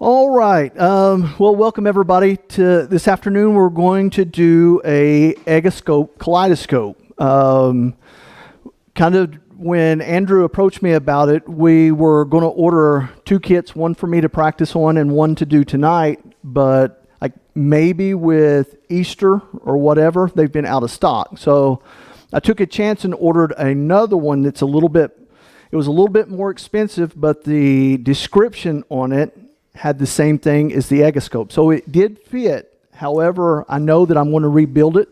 All right. Well, welcome everybody to this afternoon. We're going to do a Eggoscope Kaleidoscope. Kind of when Andrew approached me about it, we were going to order two kits, one for me to practice on and one to do tonight. But like maybe with Easter or whatever, they've been out of stock. So I took a chance and ordered another one that's it was a little bit more expensive, but the description on it had the same thing as the Eggoscope. So it did fit. However, I know that I'm going to rebuild it.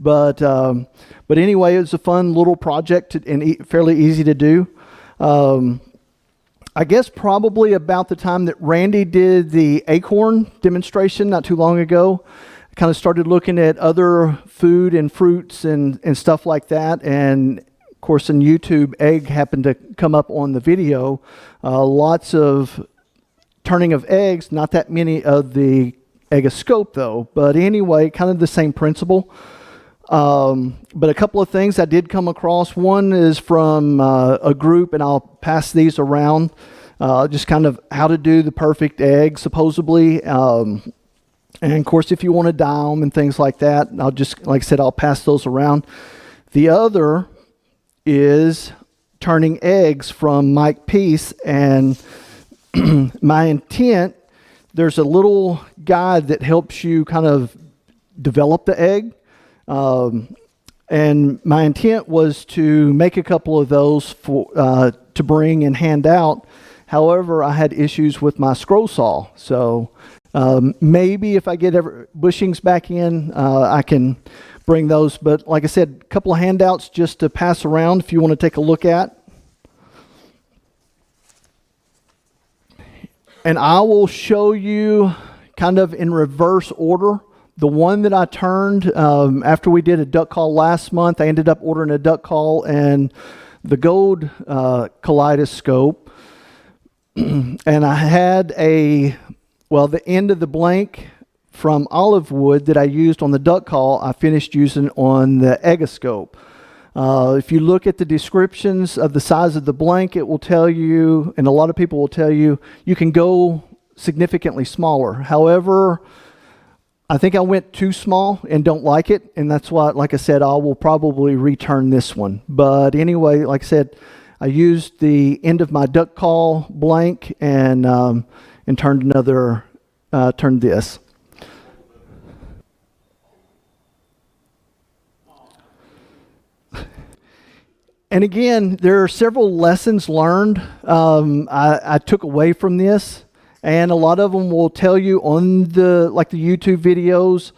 but anyway, it was a fun little project and fairly easy to do. I guess probably about the time that Randy did the acorn demonstration not too long ago, I kind of started looking at other food and fruits and stuff like that. And of course, in YouTube, egg happened to come up on the video. Lots of turning of eggs, not that many of the Eggoscope though, but anyway, kind of the same principle. But a couple of things I did come across. One is from a group, and I'll pass these around, just kind of how to do the perfect egg, supposedly. And of course, if you want to dye them and things like that, I'll just, like I said, I'll pass those around. The other is turning eggs from Mike Peace, and my intent, there's a little guide that helps you kind of develop the egg. And my intent was to make a couple of those to bring and hand out. However, I had issues with my scroll saw. So maybe if I get bushings back in, I can bring those. But like I said, a couple of handouts just to pass around if you want to take a look at. And I will show you kind of in reverse order. The one that I turned after we did a duck call last month, I ended up ordering a duck call and the gold kaleidoscope. And I had the end of the blank from olive wood that I used on the duck call, I finished using on the Eggoscope. If you look at the descriptions of the size of the blank, it will tell you, and a lot of people will tell you, you can go significantly smaller. However, I think I went too small and don't like it, and that's why, like I said, I will probably return this one. But anyway, like I said, I used the end of my duck call blank and turned this. And again, there are several lessons learned I took away from this, and a lot of them will tell you on the YouTube videos,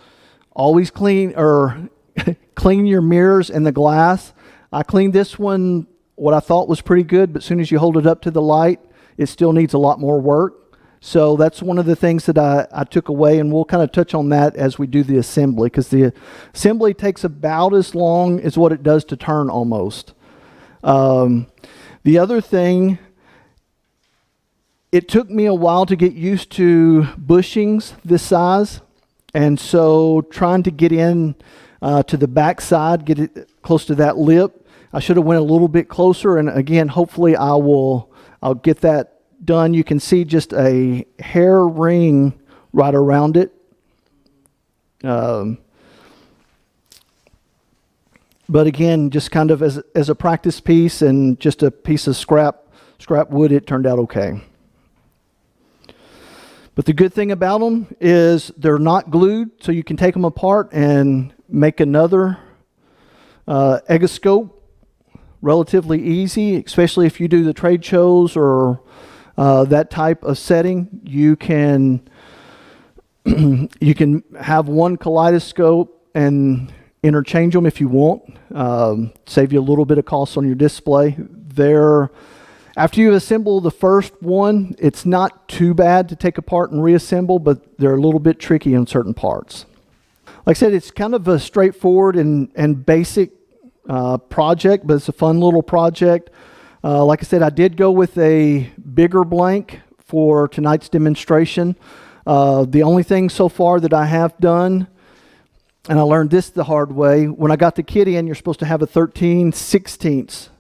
always clean your mirrors and the glass. I cleaned this one, what I thought was pretty good, but as soon as you hold it up to the light, it still needs a lot more work. So that's one of the things that I took away, and we'll kind of touch on that as we do the assembly, because the assembly takes about as long as what it does to turn almost. The other thing, it took me a while to get used to bushings this size, and so trying to get in to the back side, get it close to that lip, I should have went a little bit closer, and again, hopefully I'll get that done. You can see just a hair ring right around it. But again, just kind of as a practice piece and just a piece of scrap wood, it turned out okay. But the good thing about them is they're not glued, so you can take them apart and make another Eggoscope relatively easy, especially if you do the trade shows or that type of setting. You can have one kaleidoscope and interchange them if you want. Save you a little bit of cost on your display. After you assemble the first one, it's not too bad to take apart and reassemble, but they're a little bit tricky on certain parts. Like I said, it's kind of a straightforward and basic project, but it's a fun little project. Like I said, I did go with a bigger blank for tonight's demonstration. The only thing so far that I have done, and I learned this the hard way, when I got the kit in, you're supposed to have a 13/16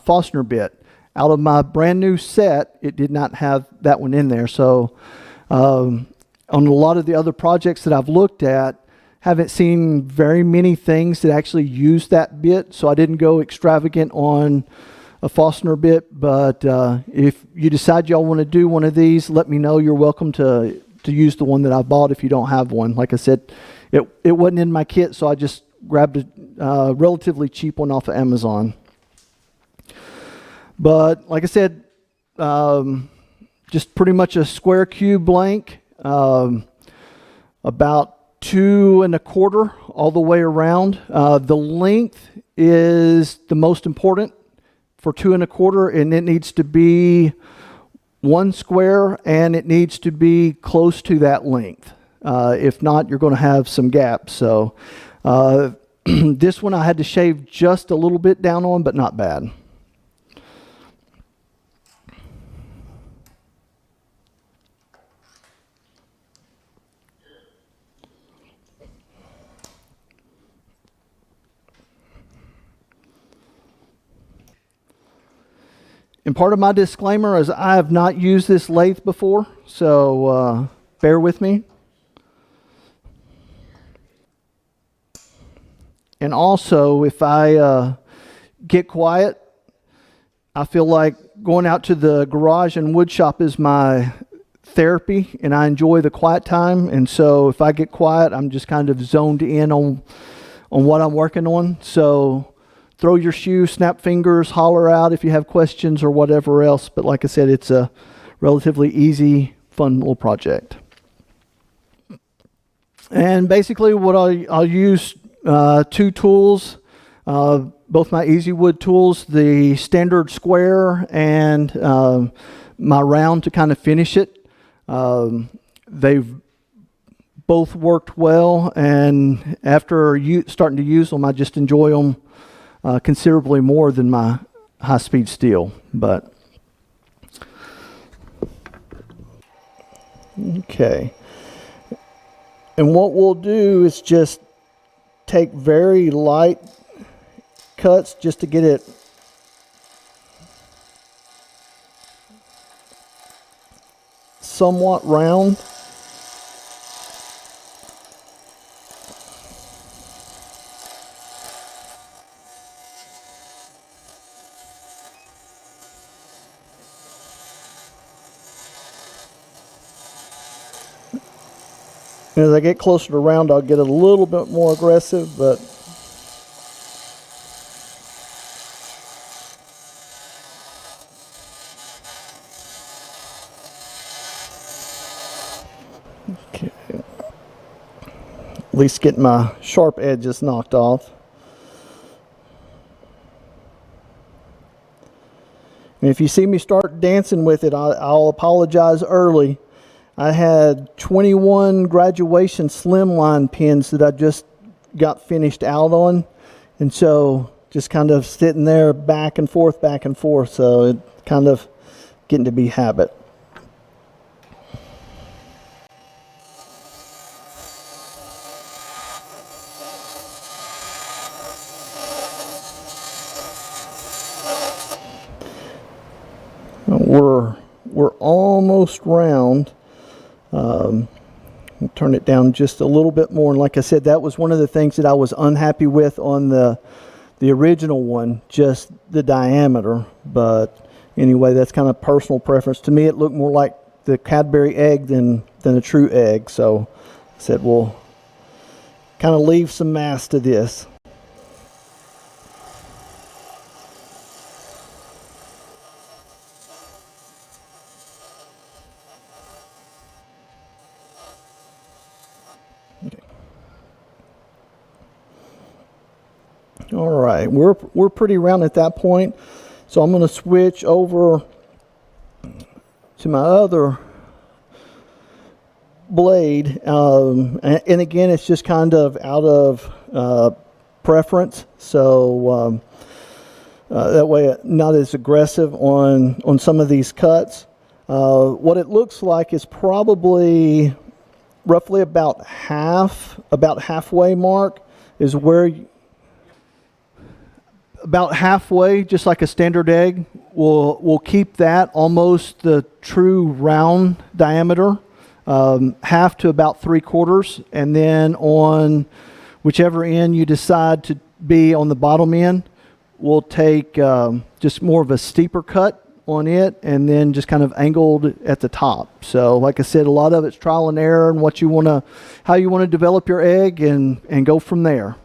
Fastener bit. out of my brand new set, it did not have that one in there. So on a lot of the other projects that I've looked at, haven't seen very many things that actually use that bit, so I didn't go extravagant on a Fastener bit. But if you decide y'all want to do one of these, let me know. You're welcome to use the one that I bought if you don't have one. Like I said, it wasn't in my kit, so I just grabbed a relatively cheap one off of Amazon. But like I said, just pretty much a square cube blank, about 2 1/4 all the way around. The length is the most important for 2 1/4, and it needs to be 1 square, and it needs to be close to that length. If not, you're going to have some gaps. So this one I had to shave just a little bit down on, but not bad. And part of my disclaimer is I have not used this lathe before, so bear with me. And also, if I get quiet, I feel like going out to the garage and wood shop is my therapy, and I enjoy the quiet time. And so if I get quiet, I'm just kind of zoned in on what I'm working on. So throw your shoe, snap fingers, holler out if you have questions or whatever else. But like I said, it's a relatively easy, fun little project. And basically what I'll use 2 tools, both my Easy Wood tools, the standard square and my round to kind of finish it. They've both worked well, and after starting to use them, I just enjoy them considerably more than my high-speed steel. But okay, and what we'll do is just take very light cuts just to get it somewhat round. And as I get closer to round, I'll get a little bit more aggressive, but okay. At least get my sharp edges knocked off. And if you see me start dancing with it, I'll apologize early. I had 21 graduation slimline pins that I just got finished out on, and so just kind of sitting there back and forth, so it kind of getting to be habit. We're almost round. Turn it down just a little bit more, and like I said, that was one of the things that I was unhappy with on the original one, just the diameter. But anyway, that's kind of personal preference. To me, it looked more like the Cadbury egg than a true egg, so I said we'll kind of leave some mass to this. All right, we're pretty round at that point, so I'm going to switch over to my other blade, and again, it's just kind of out of preference, so that way not as aggressive on some of these cuts. What it looks like is probably roughly about halfway mark is where about halfway, just like a standard egg, we'll keep that almost the true round diameter, half to about 3/4, and then on whichever end you decide to be on the bottom end, we'll take just more of a steeper cut on it, and then just kind of angled at the top. So like I said, a lot of it's trial and error and how you want to develop your egg, and go from there.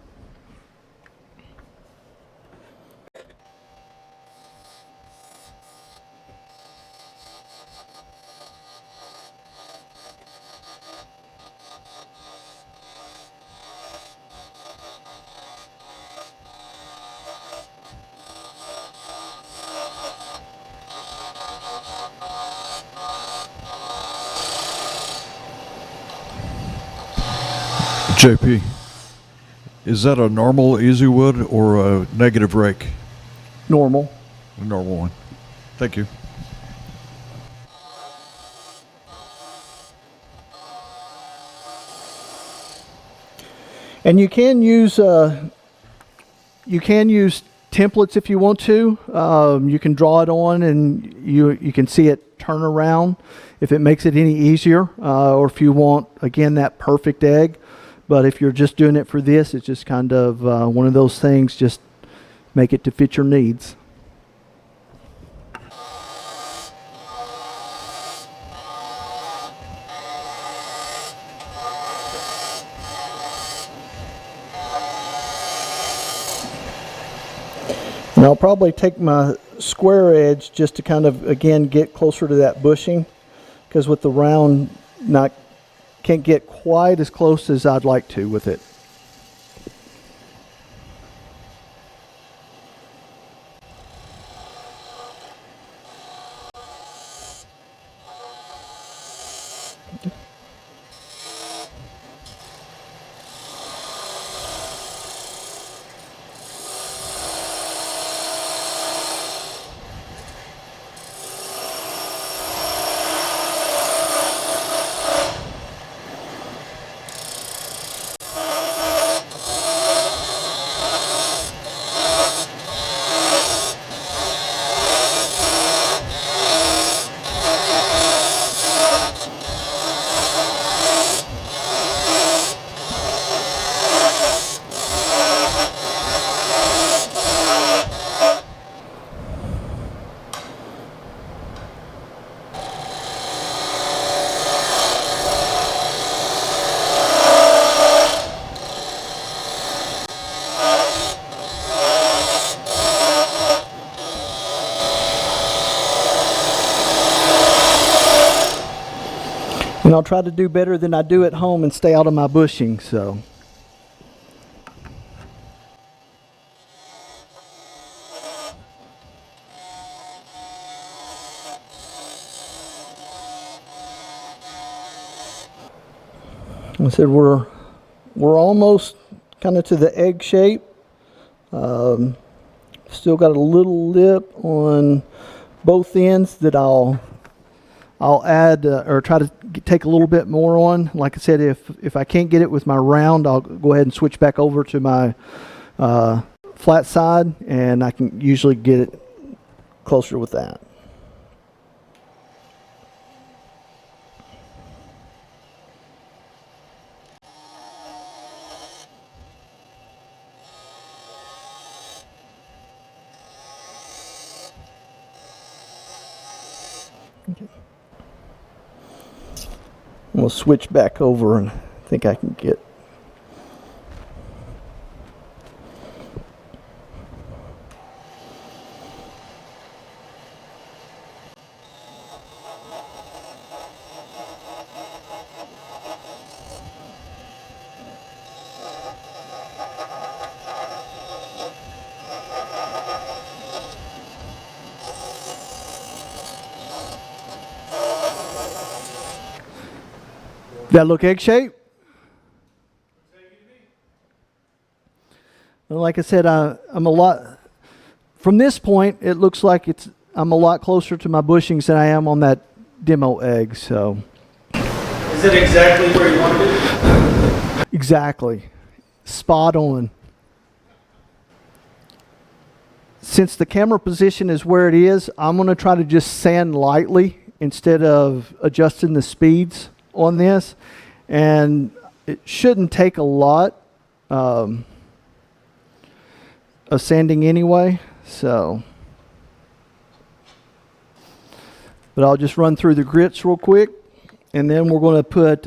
JP, is that a normal easy wood or a negative rake? Normal. A normal one. Thank you. And you can use templates if you want to. You can draw it on, and you can see it turn around if it makes it any easier, or if you want, again, that perfect egg. But if you're just doing it for this, it's just kind of one of those things, just make it to fit your needs. And I'll probably take my square edge just to kind of, again, get closer to that bushing, because with the round, can't get quite as close as I'd like to with it. And I'll try to do better than I do at home and stay out of my bushing, so. I said we're almost kind of to the egg shape. Still got a little lip on both ends that I'll add or try to take a little bit more on. Like I said, if I can't get it with my round, I'll go ahead and switch back over to my flat side, and I can usually get it closer with that. Okay. We'll switch back over, and I think I can get. That look egg shape? Well, like I said, I'm a lot, from this point, it looks like I'm a lot closer to my bushings than I am on that demo egg, so. Is it exactly where you wanted it? Exactly. Spot on. since the camera position is where it is, I'm going to try to just sand lightly instead of adjusting the speeds on this. And it shouldn't take a lot of sanding anyway. So, but I'll just run through the grits real quick, and then we're going to put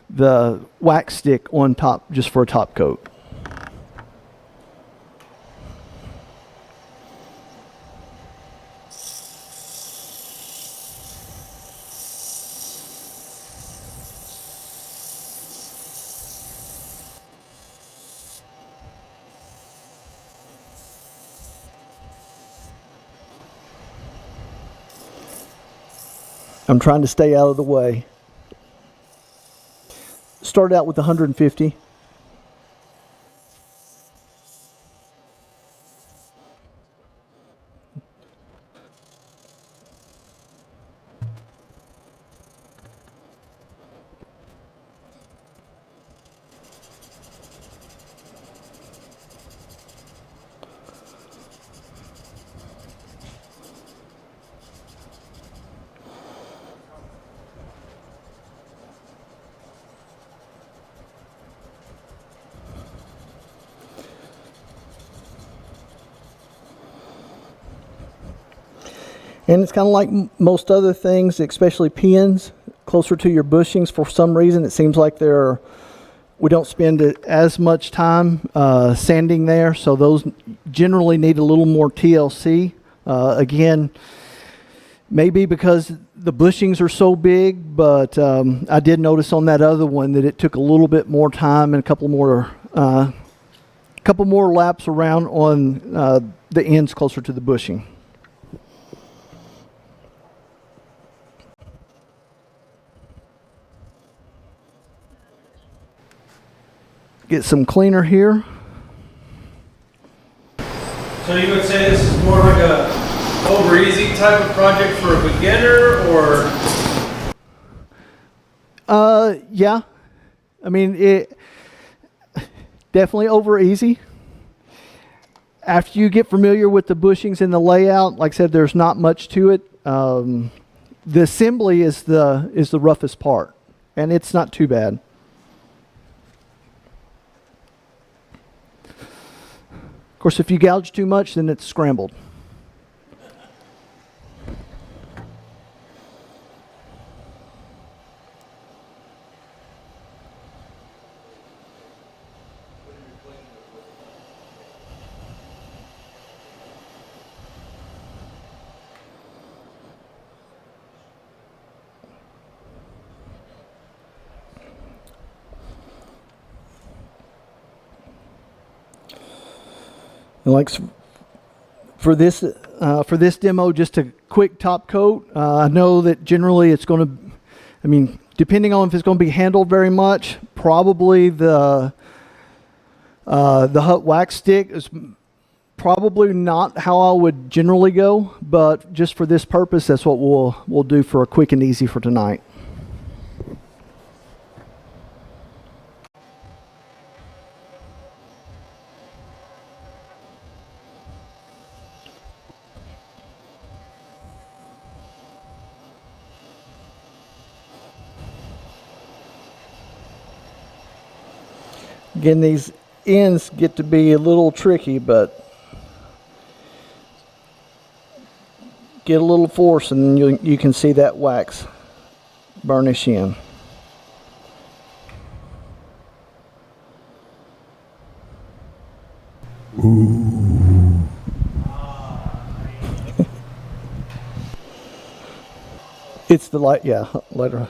the wax stick on top just for a top coat. I'm trying to stay out of the way. Start out with 150. And it's kind of like most other things, especially pins, closer to your bushings. For some reason, it seems like we don't spend as much time sanding there, so those generally need a little more TLC. Again, maybe because the bushings are so big, but I did notice on that other one that it took a little bit more time and a couple more laps around on the ends closer to the bushing. Get some cleaner here. So you would say this is more like a over easy type of project for a beginner, or? Yeah. I mean, it definitely over easy. After you get familiar with the bushings and the layout, like I said, there's not much to it. The assembly is the roughest part, and it's not too bad. Of course, if you gouge too much, then it's scrambled. And like for this demo, just a quick top coat. I know that generally it's going to, I mean, depending on if it's going to be handled very much, probably the hut wax stick is probably not how I would generally go, but just for this purpose, that's what we'll do for a quick and easy for tonight. Again, these ends get to be a little tricky, but get a little force and you can see that wax burnish in. Ooh. It's the light, yeah, lighter.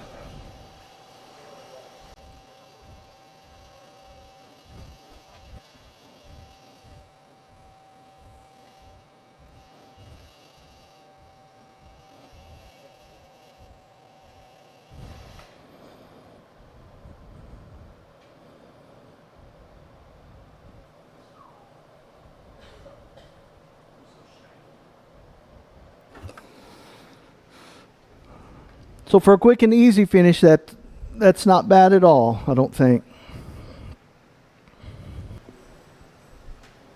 So for a quick and easy finish, that's not bad at all, I don't think.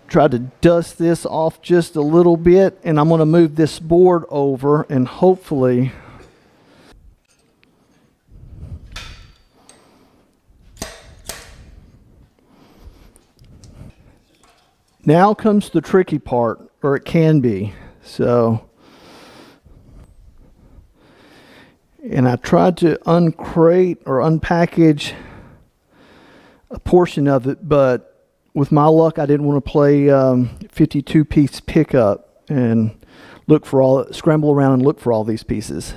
try to dust this off just a little bit, and I'm going to move this board over, and hopefully now comes the tricky part, or it can be. So, and I tried to uncrate or unpackage a portion of it, but with my luck, I didn't want to play 52-piece pickup and scramble around and look for all these pieces.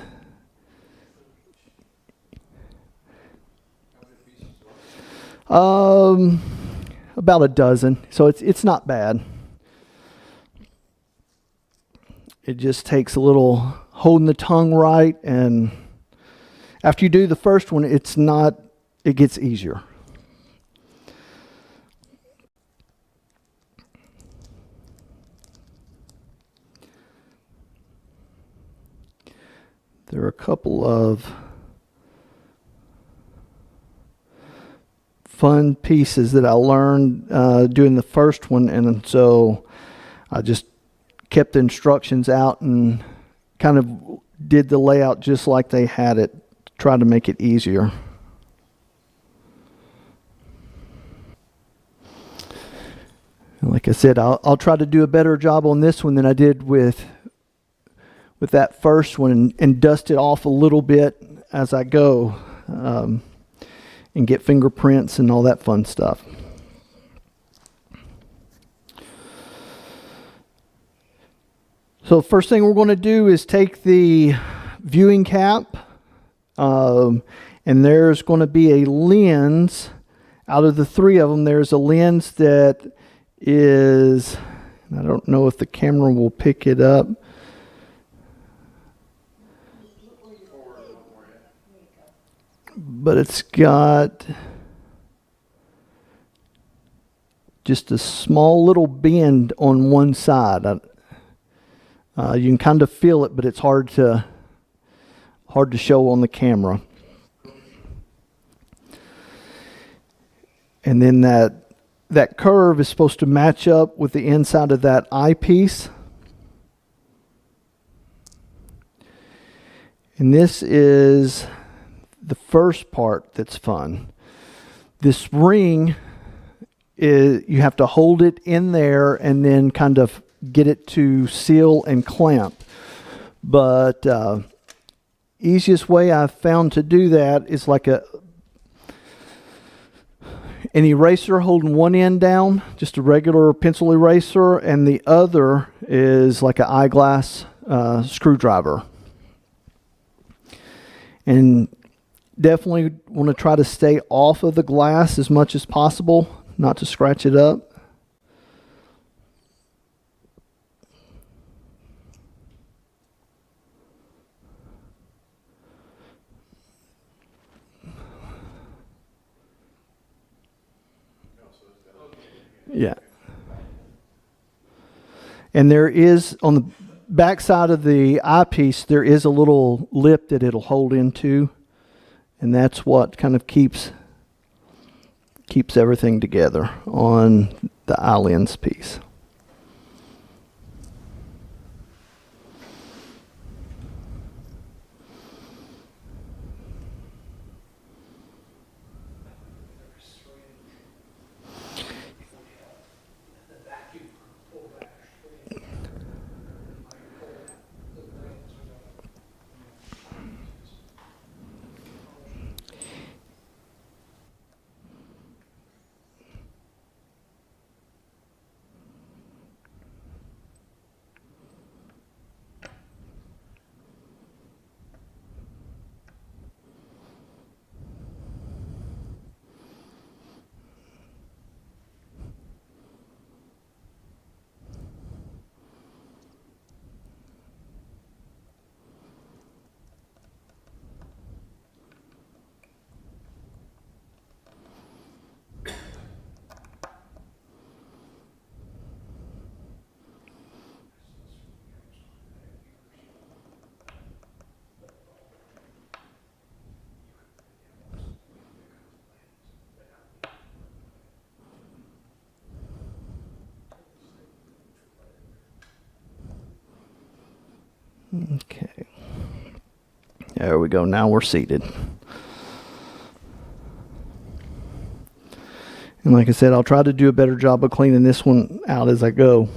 About a dozen, so it's not bad. It just takes a little holding the tongue right, and after you do the first one, it gets easier. There are a couple of fun pieces that I learned doing the first one, and so I just kept the instructions out and kind of did the layout just like they had it, try to make it easier. And like I said, I'll try to do a better job on this one than I did with that first one, and dust it off a little bit as I go, and get fingerprints and all that fun stuff. So the first thing we're going to do is take the viewing cap, and there's going to be a lens. Out of the three of them, there's a lens that is, I don't know if the camera will pick it up. But it's got just a small little bend on one side. You can kind of feel it, but it's hard to show on the camera. And then that curve is supposed to match up with the inside of that eyepiece. And this is the first part that's fun. This ring you have to hold it in there and then kind of get it to seal and clamp. But easiest way I've found to do that is like an eraser holding one end down, just a regular pencil eraser, and the other is like an eyeglass screwdriver. And definitely want to try to stay off of the glass as much as possible, not to scratch it up. Yeah. And there is, on the back side of the eyepiece, there is a little lip that it'll hold into, and that's what kind of keeps everything together on the eye lens piece. Okay. There we go. Now we're seated. And like I said, I'll try to do a better job of cleaning this one out as I go.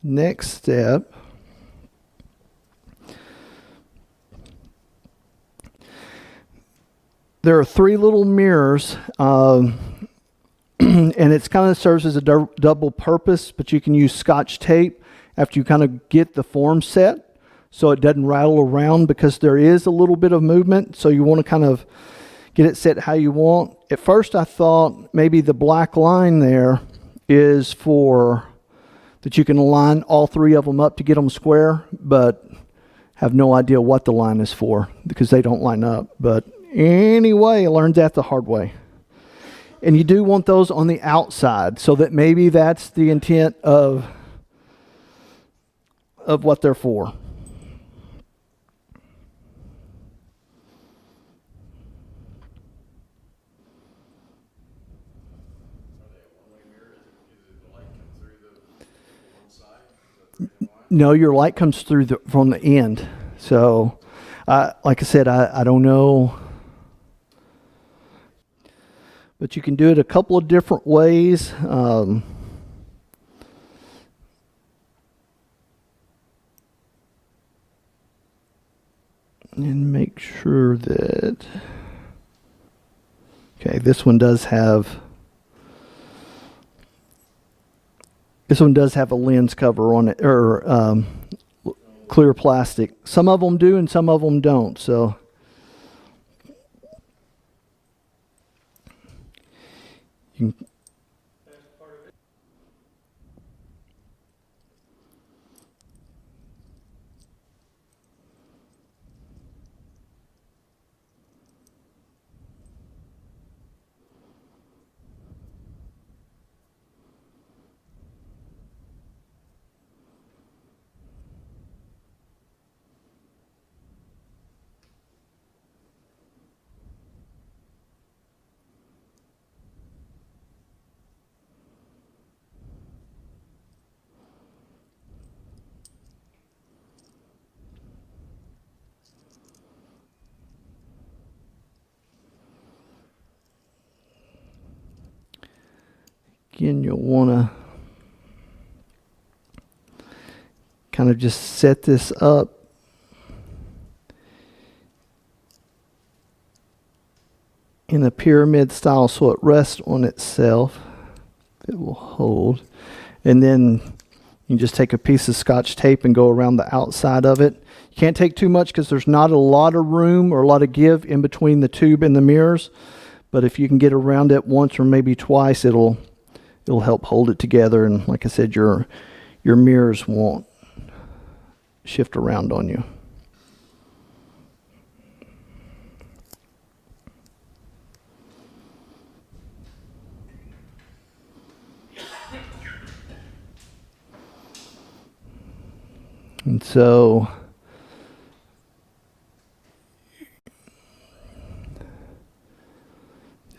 Next step. There are 3 little mirrors, and it's kind of serves as a double purpose, but you can use Scotch tape after you kind of get the form set so it doesn't rattle around, because there is a little bit of movement, so you want to kind of get it set how you want. At first I thought maybe the black line there is for that you can line all 3 of them up to get them square, but have no idea what the line is for because they don't line up. But anyway, I learned that the hard way. And you do want those on the outside, so that maybe that's the intent of what they're for. No, your light comes through from the end. So, like I said, I don't know. But you can do it a couple of different ways. And make sure that... Okay, this one does have... This one does have a lens cover on it, or clear plastic. Some of them do and some of them don't. So you can, again, you'll want to kind of just set this up in a pyramid style so it rests on itself. It will hold. And then you can just take a piece of Scotch tape and go around the outside of it. You can't take too much because there's not a lot of room or a lot of give in between the tube and the mirrors. But if you can get around it once or maybe twice, it'll help hold it together. And like I said, your mirrors won't shift around on you. And so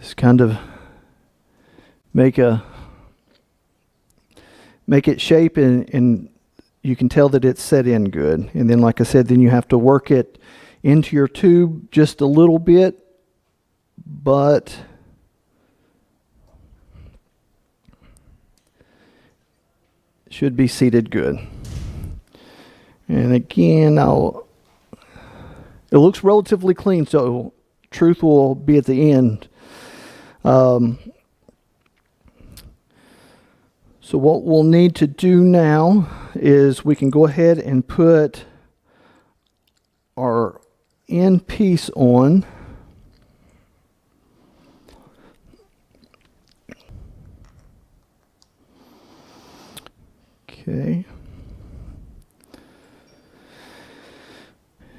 just kind of make it shape, and you can tell that it's set in good. And then, like I said, then you have to work it into your tube just a little bit, but it should be seated good. And again, it looks relatively clean, so truth will be at the end. So what we'll need to do now is we can go ahead and put our end piece on. Okay.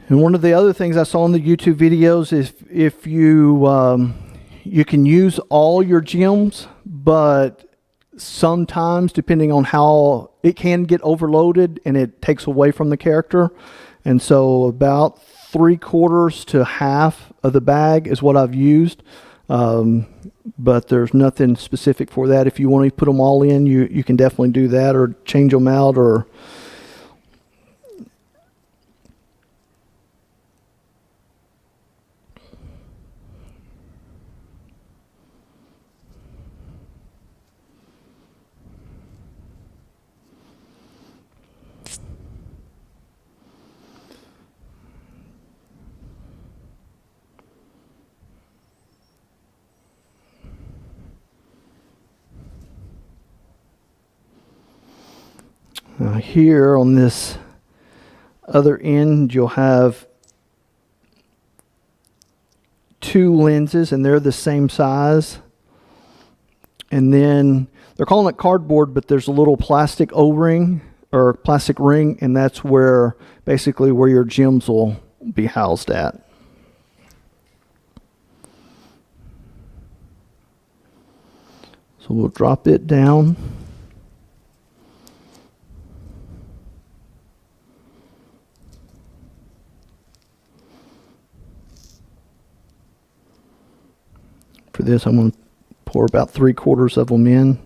And one of the other things I saw in the YouTube videos is if you can use all your gems, but sometimes, depending on how it can get overloaded and it takes away from the character. And so about 3/4 to half of the bag is what I've used. But there's nothing specific for that. If you want to put them all in, you can definitely do that, or change them out, or Now here on this other end, you'll have two lenses, and they're the same size. And then they're calling it cardboard, but there's a little plastic O-ring or plastic ring, and that's where basically where your gems will be housed at. So we'll drop it down. For this, I'm going to pour about 3/4 of them in.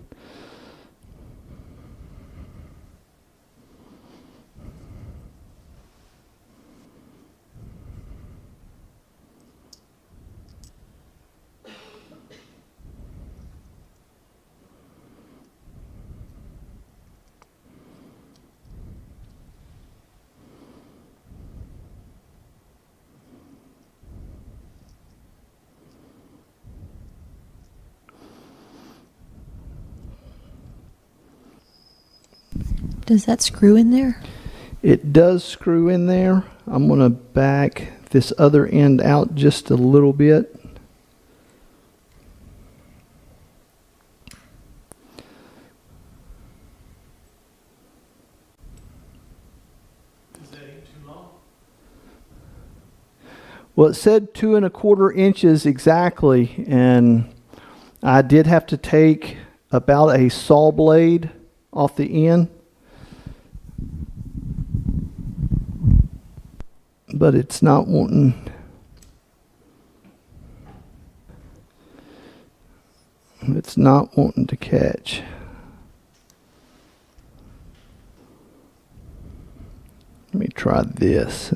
Does that screw in there? It does screw in there. I'm going to back this other end out just a little bit. Is that too long? Well, it said 2 1/4 inches exactly, and I did have to take about a saw blade off the end. But it's not wanting. It's not wanting to catch. Let me try this.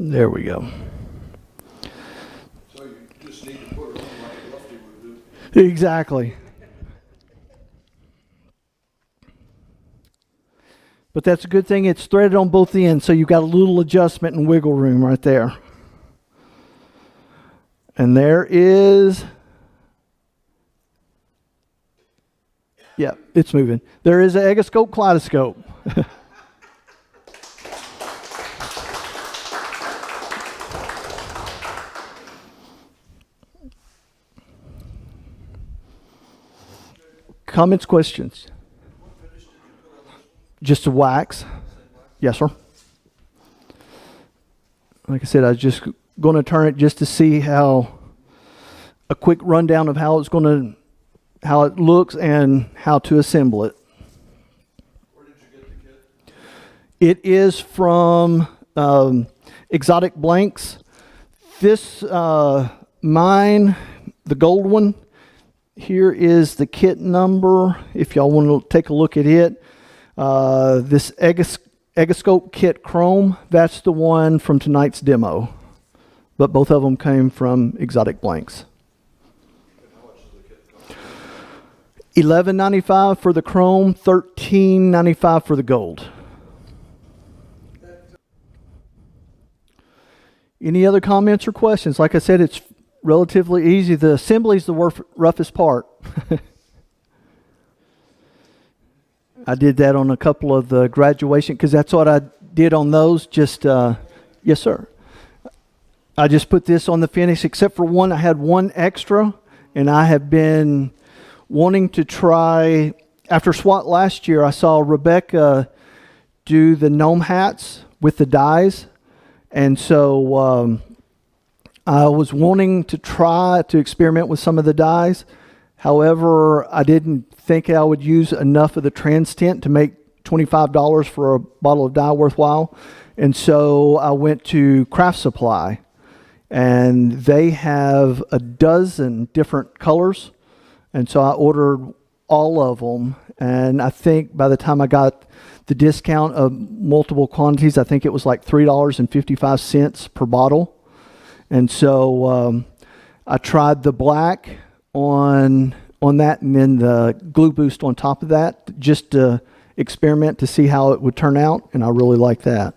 There we go. So you just need to put it on like a lefty would do. Exactly. But that's a good thing. It's threaded on both ends, so you've got a little adjustment and wiggle room right there. And there is, yeah, it's moving. There is an Eggoscope Kaleidoscope. Comments, questions? Just a wax. Yes, sir. Like I said, I was just going to turn it just to see how a quick rundown of how it's going to, how it looks and how to assemble it. Where did you get the kit? It is from Exotic Blanks. This mine, the gold one. Here is the kit number, if y'all want to take a look at it. This Eggoscope Kit Chrome, that's the one from tonight's demo. But both of them came from Exotic Blanks. And how much does the kit cost? $11.95 for the chrome, $13.95 for the gold. Any other comments or questions? Like I said, it's relatively easy. The assembly is the roughest part. I did that on a couple of the graduation, because that's what I did on those. Just, yes, sir. I just put this on the finish, except for one. I had one extra, and I have been wanting to try. After SWAT last year, I saw Rebecca do the gnome hats with the dies, and so I was wanting to try to experiment with some of the dies. However, I didn't think I would use enough of the trans tint to make $25 for a bottle of dye worthwhile. And so I went to Craft Supply, and they have a dozen different colors. And so I ordered all of them. And I think by the time I got the discount of multiple quantities, I think it was like $3.55 per bottle. And so I tried the black on that, and then the glue boost on top of that, just to experiment to see how it would turn out, and I really like that.